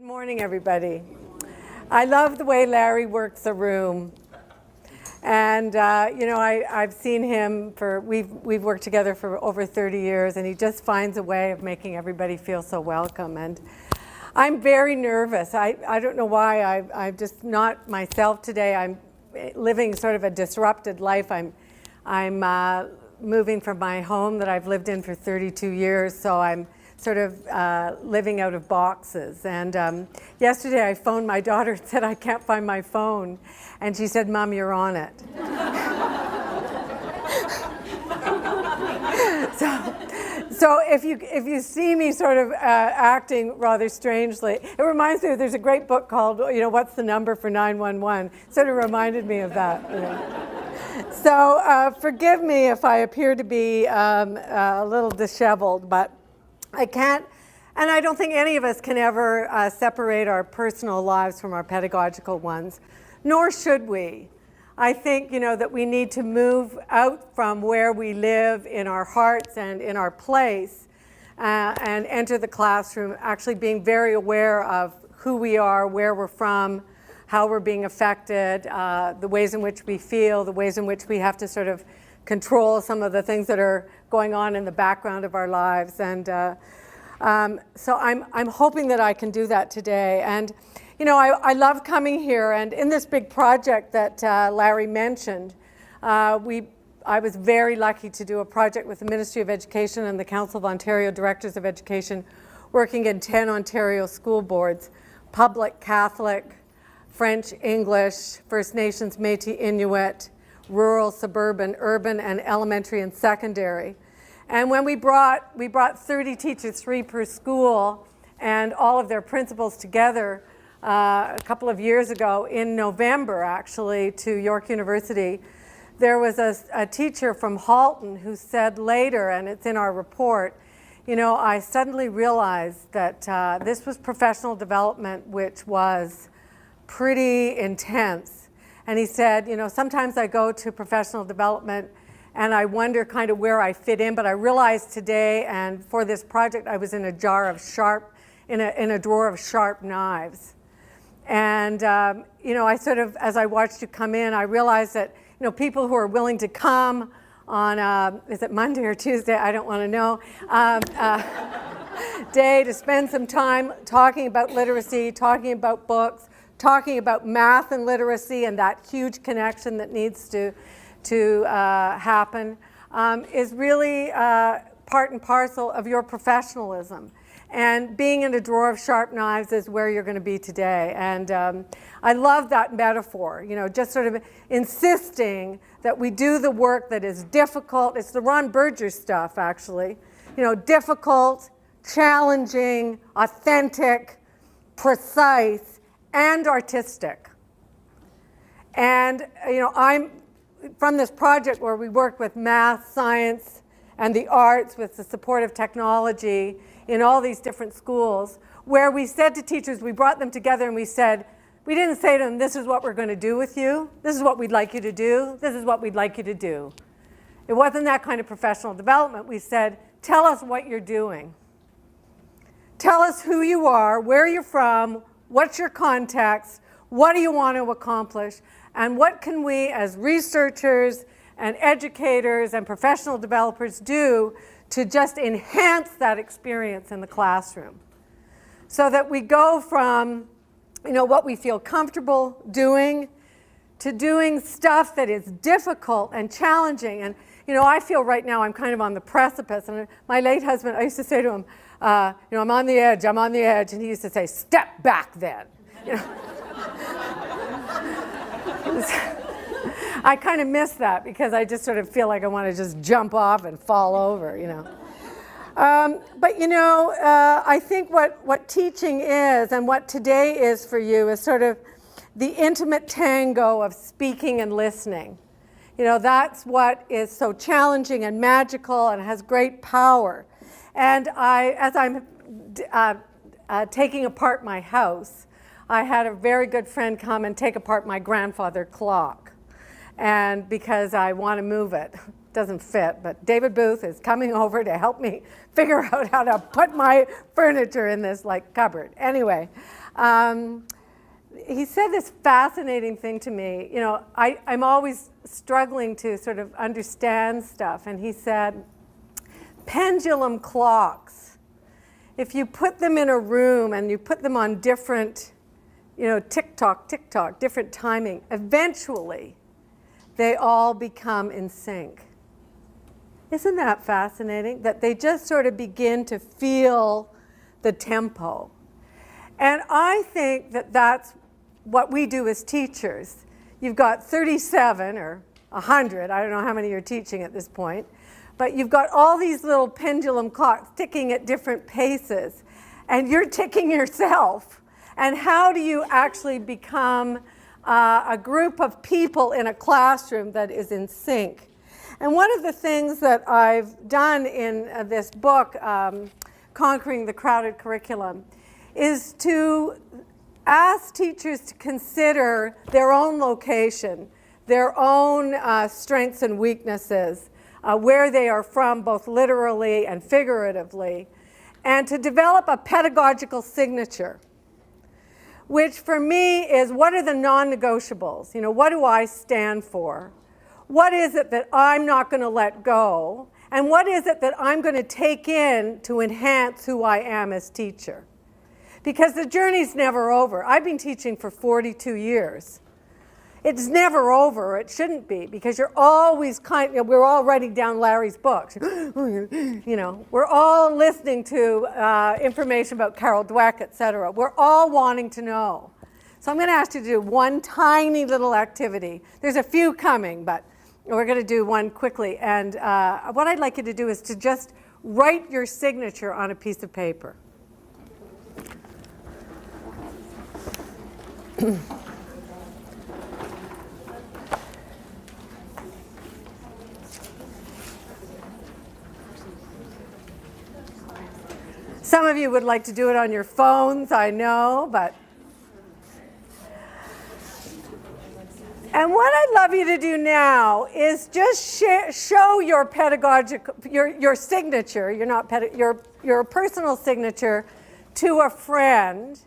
Good morning, everybody. I love the way Larry works a room. And, I've seen him we've worked together for over 30 years, and he just finds a way of making everybody feel so welcome. And I'm very nervous. I don't know why. I'm just not myself today. I'm living sort of a disrupted life. I'm moving from my home that I've lived in for 32 years, so I'm sort of living out of boxes. And yesterday I phoned my daughter and said, I can't find my phone. And she said, Mom, you're on it. So if you see me sort of acting rather strangely, it reminds me, there's a great book called, What's the Number for 911? Sort of reminded me of that. So forgive me if I appear to be a little disheveled, but I can't, and I don't think any of us can ever separate our personal lives from our pedagogical ones, nor should we. I think, that we need to move out from where we live in our hearts and in our place and enter the classroom actually being very aware of who we are, where we're from, how we're being affected, the ways in which we feel, the ways in which we have to sort of control some of the things that are going on in the background of our lives. And so I'm hoping that I can do that today. And I love coming here, and in this big project that Larry mentioned, I was very lucky to do a project with the Ministry of Education and the Council of Ontario Directors of Education, working in 10 Ontario school boards: public, Catholic, French, English, First Nations, Métis, Inuit, rural, suburban, urban, and elementary and secondary. And when we brought 30 teachers, 3 per school, and all of their principals together a couple of years ago, in November actually, to York University, there was a teacher from Halton who said later, and it's in our report, I suddenly realized that this was professional development which was pretty intense. And he said, sometimes I go to professional development and I wonder kind of where I fit in, but I realized today, and for this project, I was in a drawer of sharp knives. And, I sort of, as I watched you come in, I realized that, people who are willing to come on, is it Monday or Tuesday? I don't want to know, day to spend some time talking about literacy, talking about books, talking about math and literacy and that huge connection that needs to happen, is really part and parcel of your professionalism. And being in a drawer of sharp knives is where you're going to be today. And I love that metaphor, just sort of insisting that we do the work that is difficult. It's the Ron Burgers stuff, actually. Difficult, challenging, authentic, precise, and artistic. And, I'm from this project where we work with math, science, and the arts with the support of technology in all these different schools, where we said to teachers, we brought them together and we didn't say to them, this is what we're going to do with you, this is what we'd like you to do, this is what we'd like you to do. It wasn't that kind of professional development. We said, tell us what you're doing. Tell us who you are, where you're from, what's your context, what do you want to accomplish, and what can we as researchers and educators and professional developers do to just enhance that experience in the classroom, so that we go from what we feel comfortable doing to doing stuff that is difficult and challenging. And I feel right now I'm kind of on the precipice. And my late husband, I used to say to him, I'm on the edge, and he used to say, step back then. I kind of miss that because I just sort of feel like I want to just jump off and fall over, But, I think what teaching is, and what today is for you, is sort of the intimate tango of speaking and listening. That's what is so challenging and magical and has great power. And as I'm taking apart my house, I had a very good friend come and take apart my grandfather clock. And because I want to move it. Doesn't fit, but David Booth is coming over to help me figure out how to put my furniture in this cupboard. Anyway, He said this fascinating thing to me. You know, I'm always struggling to sort of understand stuff. And he said, pendulum clocks, if you put them in a room and you put them on different, you know, tick-tock, tick-tock, different timing, eventually they all become in sync. Isn't that fascinating? That they just sort of begin to feel the tempo. And I think that that's what we do as teachers. You've got 37 or 100, I don't know how many you're teaching at this point, but you've got all these little pendulum clocks ticking at different paces, and you're ticking yourself. And how do you actually become a group of people in a classroom that is in sync? And one of the things that I've done in this book, Conquering the Crowded Curriculum, is to ask teachers to consider their own location, their own strengths and weaknesses, where they are from, both literally and figuratively, and to develop a pedagogical signature, which for me is, what are the non-negotiables? You know, what do I stand for? What is it that I'm not going to let go? And what is it that I'm going to take in to enhance who I am as teacher? Because the journey's never over. I've been teaching for 42 years. It's never over. It shouldn't be, because you're always we're all writing down Larry's books. You know, we're all listening to information about Carol Dweck, etc. We're all wanting to know. So I'm going to ask you to do one tiny little activity. There's a few coming, but we're going to do one quickly. And what I'd like you to do is to just write your signature on a piece of paper. Some of you would like to do it on your phones, I know, but... And what I'd love you to do now is just show your pedagogical, your signature, your personal signature to a friend,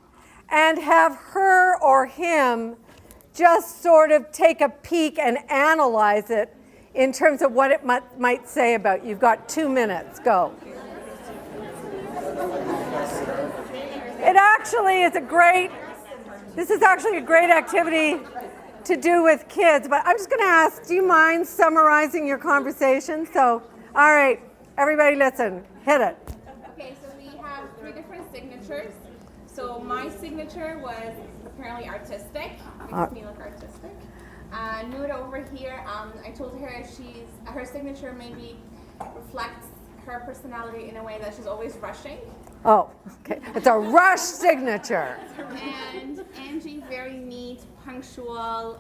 and have her or him just sort of take a peek and analyze it in terms of what it might say about you. You've got 2 minutes. Go. It actually is this is actually a great activity to do with kids, but I'm just going to ask, do you mind summarizing your conversation? So, all right, everybody listen, hit it. Okay, so we have 3 different signatures. So my signature was apparently artistic, makes me look artistic. Nuda over here, I told her her signature maybe reflects her personality in a way that she's always rushing. Oh, okay. It's a rush signature. And Angie, very neat, punctual.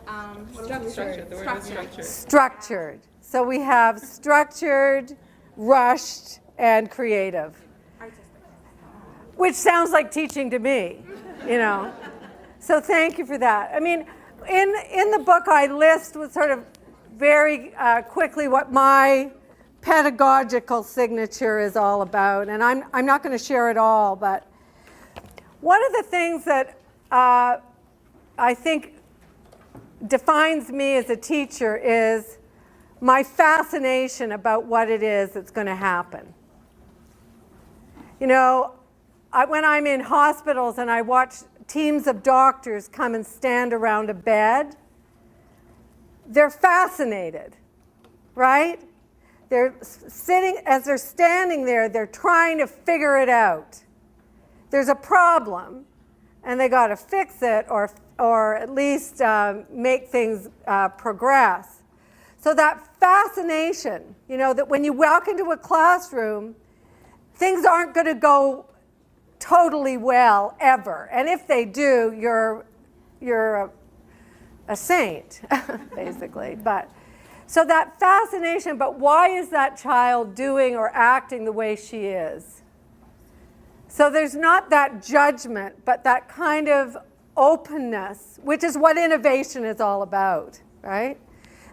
Structured. The word was structured. Structured. So we have structured, rushed, and creative. Artistic. Which sounds like teaching to me, you know. So thank you for that. I mean, in the book I list with sort of very quickly what my pedagogical signature is all about, and I'm not going to share it all, but one of the things that I think defines me as a teacher is my fascination about what it is that's going to happen. You know, when I'm in hospitals and I watch teams of doctors come and stand around a bed, they're fascinated, right? They're sitting, as they're standing there, they're trying to figure it out. There's a problem, and they got to fix it or at least make things progress. So that fascination, you know, that when you walk into a classroom, things aren't going to go totally well ever. And if they do, you're a saint, basically. But so that fascination, but why is that child doing or acting the way she is? So there's not that judgment, but that kind of openness, which is what innovation is all about, right?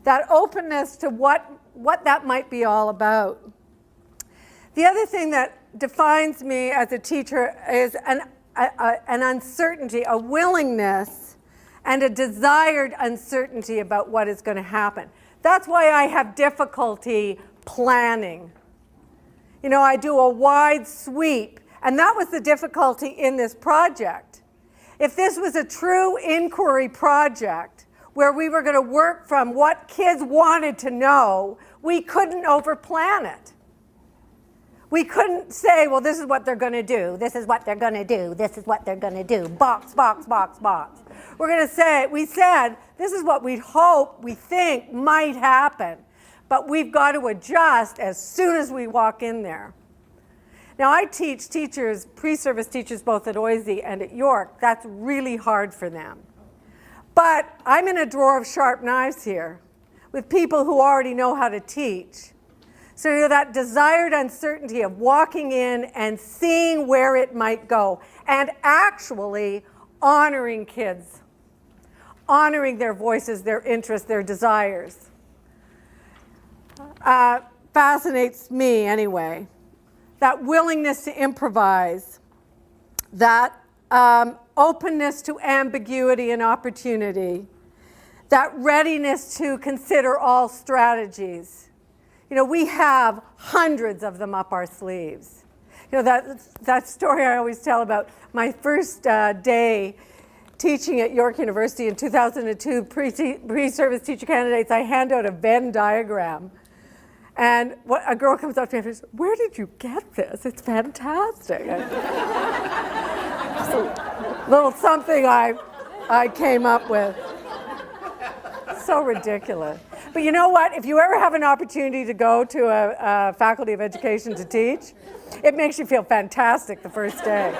That openness to what that might be all about. The other thing that defines me as a teacher is an uncertainty, a willingness, and a desired uncertainty about what is going to happen. That's why I have difficulty planning. You know, I do a wide sweep, and that was the difficulty in this project. If this was a true inquiry project where we were going to work from what kids wanted to know, we couldn't overplan it. We couldn't say, well, this is what they're going to do, this is what they're going to do, this is what they're going to do, box, box, box, box. We're going to say, we said, this is what we hope, we think might happen, but we've got to adjust as soon as we walk in there. Now, I teach teachers, pre-service teachers, both at Oise and at York. That's really hard for them. But I'm in a drawer of sharp knives here with people who already know how to teach. So you know, that desired uncertainty of walking in and seeing where it might go and actually honoring kids, honoring their voices, their interests, their desires. Fascinates me anyway. That willingness to improvise, that openness to ambiguity and opportunity, that readiness to consider all strategies. You know, we have hundreds of them up our sleeves. You know, that story I always tell about my first day teaching at York University in 2002, pre-service teacher candidates, I hand out a Venn diagram. And a girl comes up to me and says, where did you get this? It's fantastic. Just a little something I came up with. So ridiculous. But you know what? If you ever have an opportunity to go to a faculty of education to teach, it makes you feel fantastic the first day.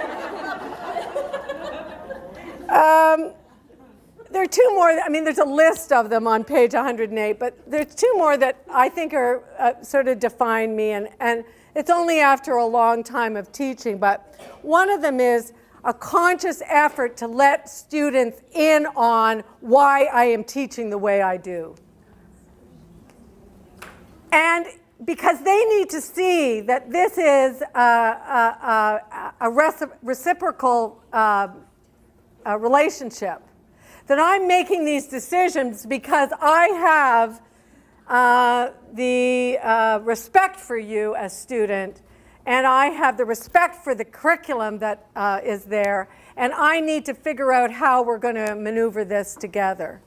There are two more, I mean, there's a list of them on page 108, but there's two more that I think are sort of define me, and it's only after a long time of teaching, but one of them is a conscious effort to let students in on why I am teaching the way I do. And because they need to see that this is a reciprocal relationship. That I'm making these decisions because I have the respect for you as student, and I have the respect for the curriculum that is there, and I need to figure out how we're going to maneuver this together.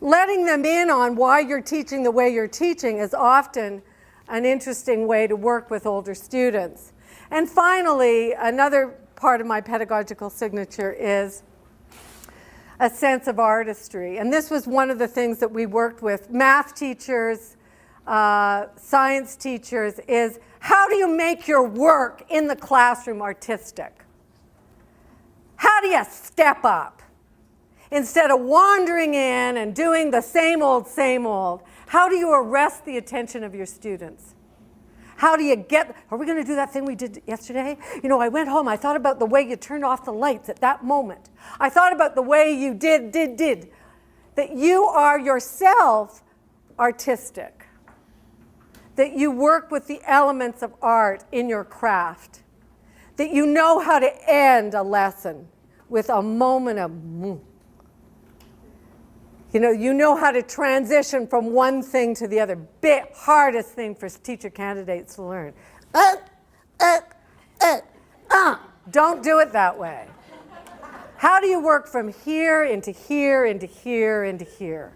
Letting them in on why you're teaching the way you're teaching is often an interesting way to work with older students. And finally, another part of my pedagogical signature is a sense of artistry. And this was one of the things that we worked with math teachers, science teachers, is how do you make your work in the classroom artistic? How do you step up? Instead of wandering in and doing the same old, how do you arrest the attention of your students? How do you get, are we going to do that thing we did yesterday? You know, I went home, I thought about the way you turned off the lights at that moment. I thought about the way you did. That you are yourself artistic. That you work with the elements of art in your craft. That you know how to end a lesson with a moment of You know how to transition from one thing to the other. Hardest thing for teacher candidates to learn. Don't do it that way. How do you work from here into here, into here, into here?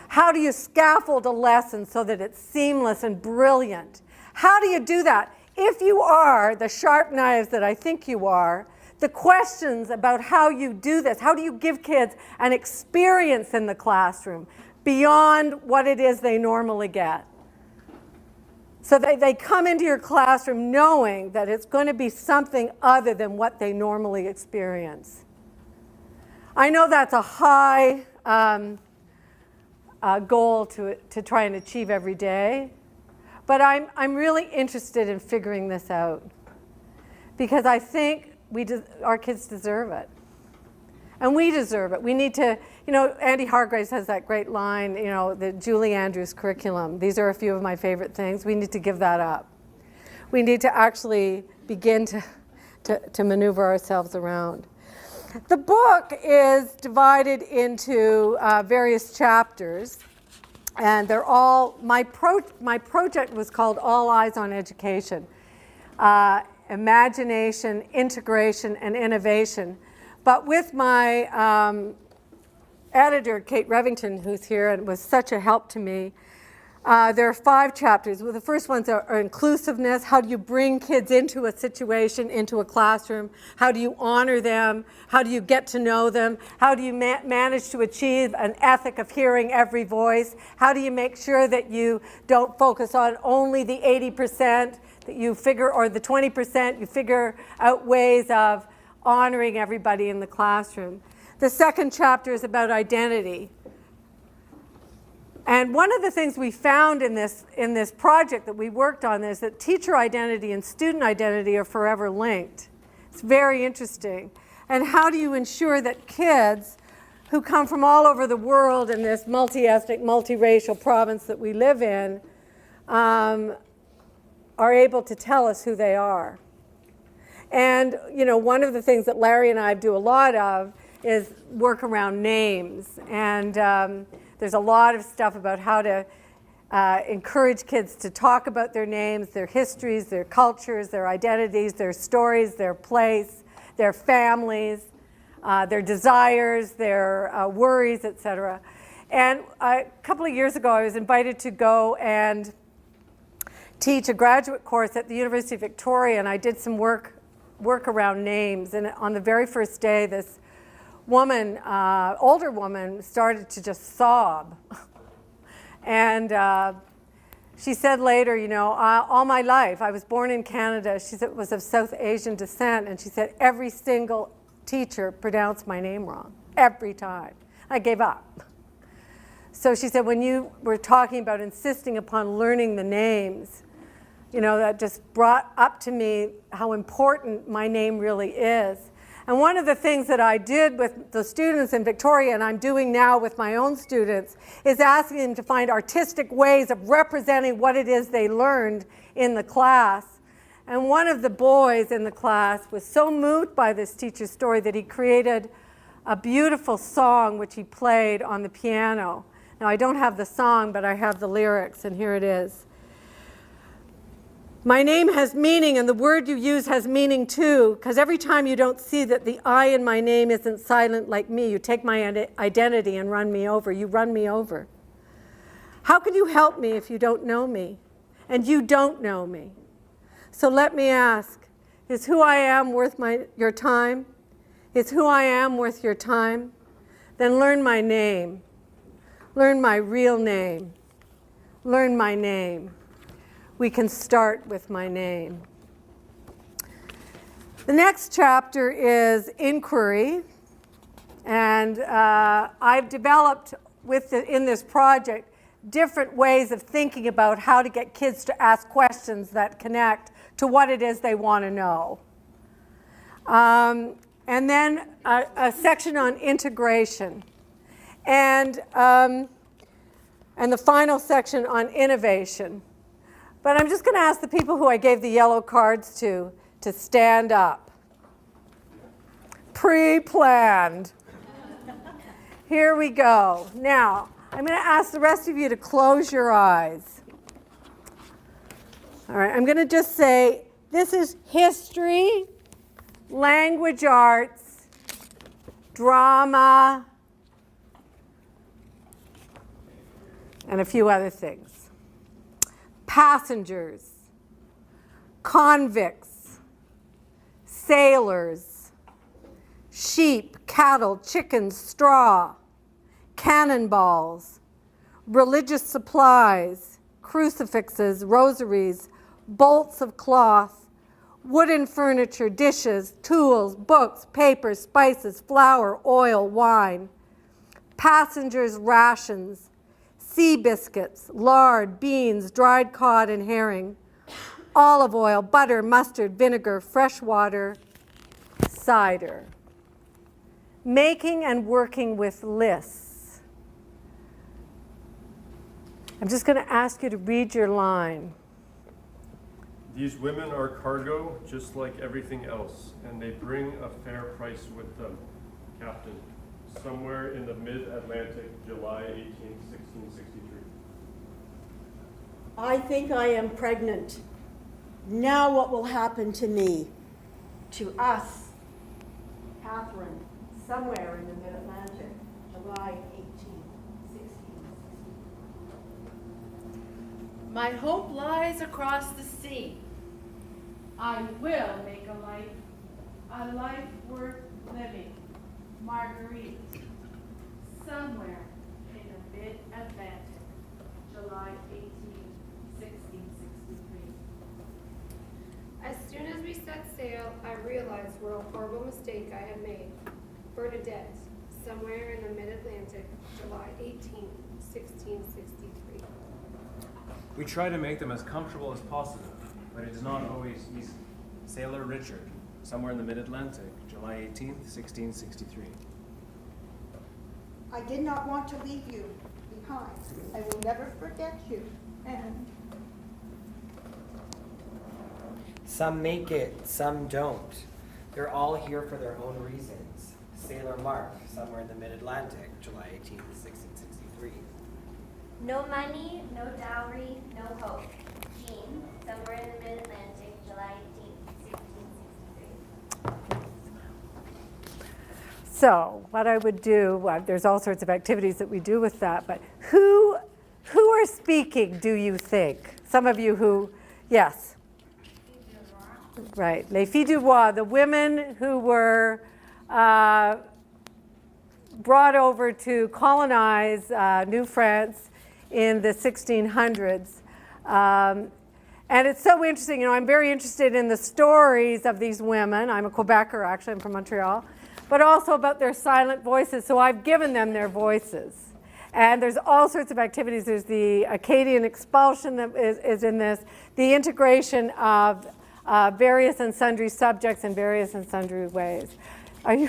How do you scaffold a lesson so that it's seamless and brilliant? How do you do that? If you are the sharp knives that I think you are, the questions about how you do this, how do you give kids an experience in the classroom beyond what it is they normally get? So they come into your classroom knowing that it's going to be something other than what they normally experience. I know that's a high goal to try and achieve every day, but I'm really interested in figuring this out because I think our kids deserve it. And we deserve it. We need to, Andy Hargraves has that great line, the Julie Andrews curriculum. These are a few of my favorite things. We need to give that up. We need to actually begin to maneuver ourselves around. The book is divided into various chapters, and they're all, my project was called All Eyes on Education, Imagination, Integration, and Innovation. But with my editor, Kate Revington, who's here and was such a help to me, there are 5 chapters. Well, the first ones are inclusiveness. How do you bring kids into a situation, into a classroom? How do you honor them? How do you get to know them? How do you manage to achieve an ethic of hearing every voice? How do you make sure that you don't focus on only the 80% that you figure, or the 20% you figure out ways of honoring everybody in the classroom? The second chapter is about identity. And one of the things we found in this project that we worked on is that teacher identity and student identity are forever linked. It's very interesting. And how do you ensure that kids who come from all over the world in this multi-ethnic, multiracial province that we live in are able to tell us who they are? And one of the things that Larry and I do a lot of is work around names. And there's a lot of stuff about how to encourage kids to talk about their names, their histories, their cultures, their identities, their stories, their place, their families, their desires, their worries, etc. And a couple of years ago, I was invited to go and teach a graduate course at the University of Victoria, and I did some work around names. And on the very first day, this woman, older woman, started to just sob. And she said later, all my life, I was born in Canada. She said, was of South Asian descent. And she said, every single teacher pronounced my name wrong, every time. I gave up. So she said, when you were talking about insisting upon learning the names, that just brought up to me how important my name really is. And one of the things that I did with the students in Victoria, and I'm doing now with my own students, is asking them to find artistic ways of representing what it is they learned in the class. And one of the boys in the class was so moved by this teacher's story that he created a beautiful song which he played on the piano. Now, I don't have the song, but I have the lyrics, and here it is. My name has meaning, and the word you use has meaning too, because every time you don't see that the I in my name isn't silent like me, you take my identity and run me over. You run me over. How can you help me if you don't know me? And you don't know me. So let me ask, is who I am worth your time? Is who I am worth your time? Then learn my name. Learn my real name. Learn my name. We can start with my name. The next chapter is inquiry, and I've developed in this project different ways of thinking about how to get kids to ask questions that connect to what it is they want to know. And then a section on integration, and the final section on innovation. But I'm just going to ask the people who I gave the yellow cards to stand up. Pre-planned. Here we go. Now, I'm going to ask the rest of you to close your eyes. All right, I'm going to just say, this is history, language arts, drama, and a few other things. Passengers, convicts, sailors, sheep, cattle, chickens, straw, cannonballs, religious supplies, crucifixes, rosaries, bolts of cloth, wooden furniture, dishes, tools, books, paper, spices, flour, oil, wine, passengers' rations, sea biscuits, lard, beans, dried cod and herring, olive oil, butter, mustard, vinegar, fresh water, cider. Making and working with lists. I'm just going to ask you to read your line. These women are cargo just like everything else, and they bring a fair price with them. Captain, somewhere in the mid-Atlantic, July 18, 1663. I think I am pregnant. Now what will happen to me? To us, Catherine, somewhere in the mid-Atlantic, July 18, 1663. My hope lies across the sea. I will make a life worth living. Marguerite, somewhere in the mid-Atlantic, July 18, 1663. As soon as we set sail, I realized what a horrible mistake I had made. Bernadette, somewhere in the mid-Atlantic, July 18, 1663. We try to make them as comfortable as possible, but it is not always easy. Sailor Richard, somewhere in the mid-Atlantic, July 18th, 1663. I did not want to leave you behind. I will never forget you. And Some make it, some don't. They're all here for their own reasons. Sailor Mark, somewhere in the mid-Atlantic, July 18th, 1663. No money, no dowry, no hope. Jean, somewhere in the mid-Atlantic, July 18, 1663. So what I would do, well, there's all sorts of activities that we do with that, but who are speaking, do you think? Some of you who, yes. Right, les filles du roi, the women who were brought over to colonize New France in the 1600s. And it's so interesting, you know, I'm very interested in the stories of these women. I'm a Quebecer, actually, I'm from Montreal, but also about their silent voices. So I've given them their voices. And there's all sorts of activities. There's the Acadian expulsion that is in this, the integration of various and sundry subjects in various and sundry ways. Are you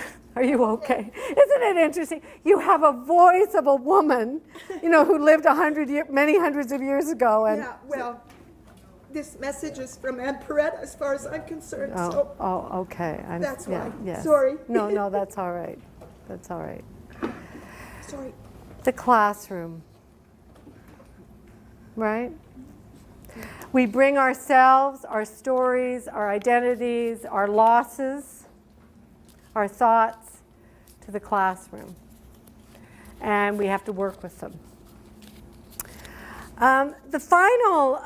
okay? Isn't it interesting? You have a voice of a woman, you know, who lived many hundreds of years ago. And yeah, well, this message is from Emperor as far as I'm concerned. So okay. that's why. Yes. Sorry. No, that's all right. That's all right. Sorry. The classroom, right? We bring ourselves, our stories, our identities, our losses, our thoughts to the classroom. And we have to work with them. The final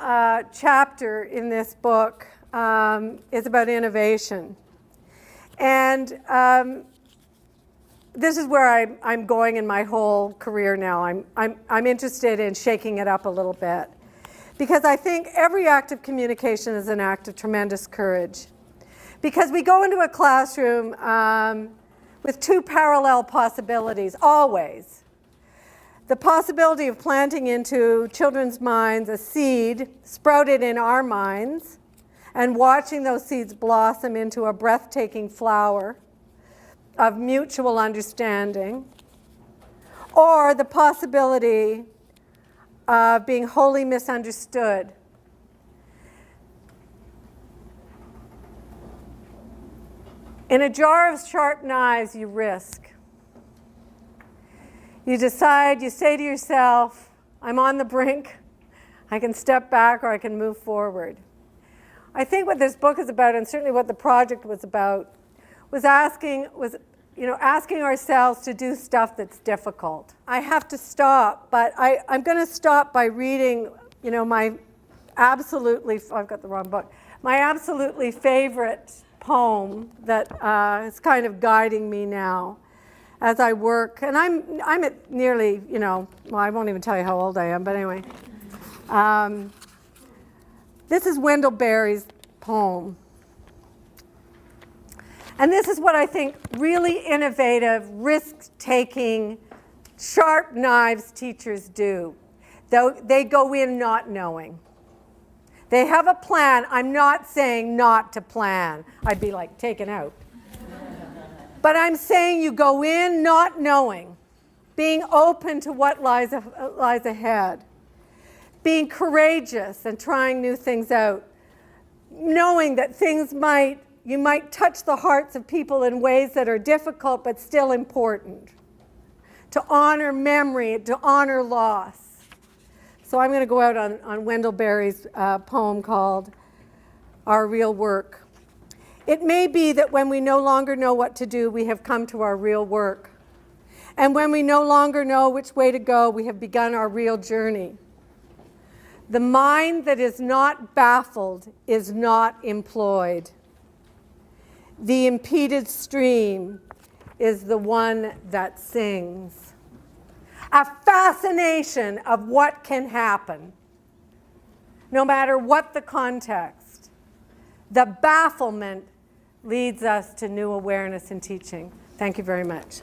chapter in this book is about innovation. And this is where I'm going in my whole career now. I'm interested in shaking it up a little bit. Because I think every act of communication is an act of tremendous courage. Because we go into a classroom with two parallel possibilities, always. The possibility of planting into children's minds a seed sprouted in our minds and watching those seeds blossom into a breathtaking flower of mutual understanding, or the possibility of being wholly misunderstood. In a jar of sharp knives, you risk. You decide, you say to yourself, I'm on the brink. I can step back or I can move forward. I think what this book is about, and certainly what the project was about, was asking ourselves to do stuff that's difficult. I have to stop, but I'm going to stop by reading, my I've got the wrong book, my absolutely favorite poem that is kind of guiding me now as I work. And I'm at nearly, I won't even tell you how old I am, but anyway. This is Wendell Berry's poem. And this is what I think really innovative, risk-taking, sharp knives teachers do. They go in not knowing. They have a plan. I'm not saying not to plan. I'd be like taken out. But I'm saying you go in not knowing, being open to what lies ahead, being courageous and trying new things out, knowing that things might might touch the hearts of people in ways that are difficult but still important. To honor memory, to honor loss. So I'm going to go out on Wendell Berry's poem called Our Real Work. It may be that when we no longer know what to do, we have come to our real work. And when we no longer know which way to go, we have begun our real journey. The mind that is not baffled is not employed. The impeded stream is the one that sings. A fascination of what can happen, no matter what the context. The bafflement leads us to new awareness in teaching. Thank you very much.